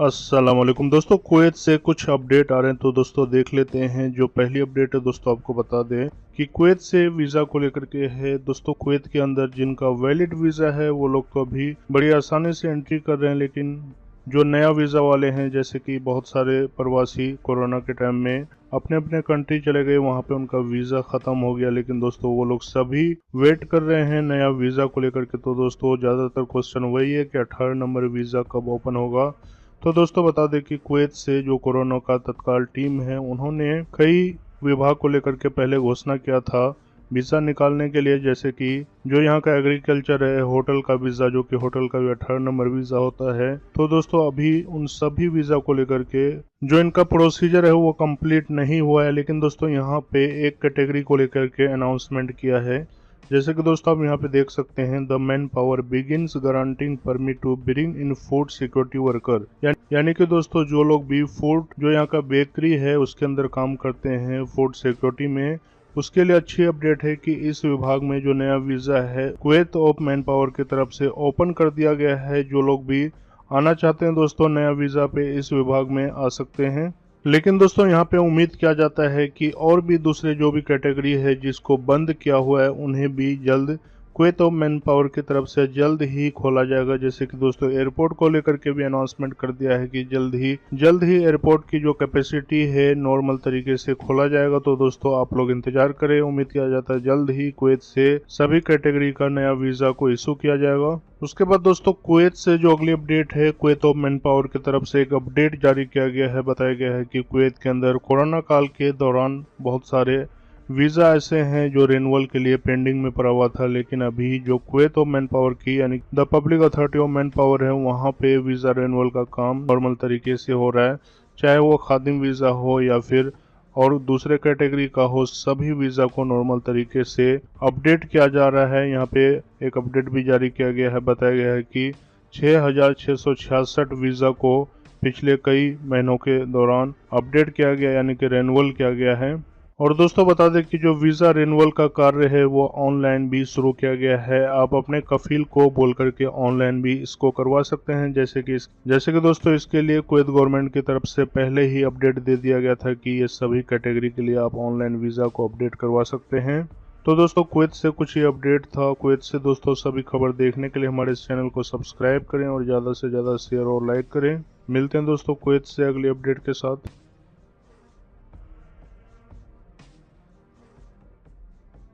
अस्सलाम वालेकुम दोस्तों, कुवैत से कुछ अपडेट आ रहे हैं तो दोस्तों देख लेते हैं। जो पहली अपडेट है दोस्तों, आपको बता दें कि कुवैत से वीज़ा को लेकर के है। दोस्तों कुवैत के अंदर जिनका वैलिड वीज़ा है वो लोग तो अभी बड़ी आसानी से एंट्री कर रहे हैं, लेकिन जो नया वीज़ा वाले हैं, जैसे कि बहुत सारे प्रवासी कोरोना के टाइम में अपने अपने कंट्री चले गए, वहाँ पे उनका वीज़ा ख़त्म हो गया, लेकिन दोस्तों वो लोग सभी वेट कर रहे हैं नया वीज़ा को लेकर के। तो दोस्तों ज़्यादातर क्वेश्चन वही है कि 18 नंबर वीज़ा कब ओपन होगा। तो दोस्तों बता दें कि कुवैत से जो कोरोना का तत्काल टीम है, उन्होंने कई विभाग को लेकर के पहले घोषणा किया था वीज़ा निकालने के लिए, जैसे कि जो यहाँ का एग्रीकल्चर है, होटल का वीज़ा, जो कि होटल का भी 18 नंबर वीज़ा होता है। तो दोस्तों अभी उन सभी वीज़ा को लेकर के जो इनका प्रोसीजर है वो कंप्लीट नहीं हुआ है, लेकिन दोस्तों यहाँ पे एक कैटेगरी को लेकर के अनाउंसमेंट किया है। जैसे कि दोस्तों आप यहाँ पे देख सकते हैं, the manpower begins guaranteeing permit to bring in food security worker, यानी कि दोस्तों जो लोग भी फूड, जो यहाँ का बेकरी है उसके अंदर काम करते हैं फूड सिक्योरिटी में, उसके लिए अच्छी अपडेट है कि इस विभाग में जो नया वीज़ा है कुवैत ऑफ मैन पावर की तरफ से ओपन कर दिया गया है। जो लोग भी आना चाहते हैं दोस्तों नया वीज़ा पे इस विभाग में आ सकते हैं। लेकिन दोस्तों यहाँ पे उम्मीद किया जाता है कि और भी दूसरे जो भी कैटेगरी है जिसको बंद किया हुआ है, उन्हें भी जल्द कुवैत ऑफ मैन पावर की तरफ से जल्द ही खोला जाएगा। जैसे कि दोस्तों एयरपोर्ट को लेकर के भी अनाउंसमेंट कर दिया है कि जल्द ही एयरपोर्ट की जो कैपेसिटी है नॉर्मल तरीके से खोला जाएगा। तो दोस्तों आप लोग इंतजार करें, उम्मीद किया जाता है जल्द ही कुवैत से सभी कैटेगरी का नया वीज़ा को इशू किया जाएगा। उसके बाद दोस्तों कुवैत से जो अगली अपडेट है, कुवैत ऑफ मैन पावर की तरफ से एक अपडेट जारी किया गया है। बताया गया है कि कुवैत के अंदर कोरोना काल के दौरान बहुत सारे वीज़ा ऐसे हैं जो रिन्यूअल के लिए पेंडिंग में पड़ा हुआ था, लेकिन अभी जो कुवैत ऑफ मैन पावर की यानी the public authority of man power है, वहाँ पे वीज़ा रिन्यूअल का काम नॉर्मल तरीके से हो रहा है। चाहे वो खादिम वीज़ा हो या फिर और दूसरे कैटेगरी का हो, सभी वीज़ा को नॉर्मल तरीके से अपडेट किया जा रहा है। यहाँ पे एक अपडेट भी जारी किया गया है। बताया गया है कि 6,666 वीज़ा को पिछले कई महीनों के दौरान अपडेट किया गया, यानी कि रिन्यूअल किया गया है। और दोस्तों बता दें कि जो वीज़ा रिन्यूअल का कार्य है वो ऑनलाइन भी शुरू किया गया है। आप अपने कफील को बोल करके ऑनलाइन भी इसको करवा सकते हैं। जैसे कि दोस्तों इसके लिए कुवैत गवर्नमेंट की तरफ से पहले ही अपडेट दे दिया गया था कि ये सभी कैटेगरी के लिए आप ऑनलाइन वीज़ा को अपडेट करवा सकते हैं। तो दोस्तों कुवैत से कुछ ही अपडेट था। कुवैत से दोस्तों सभी खबर देखने के लिए हमारे इस चैनल को सब्सक्राइब करें और ज़्यादा से ज़्यादा शेयर और लाइक करें। मिलते हैं दोस्तों कुवैत से अगली अपडेट के साथ।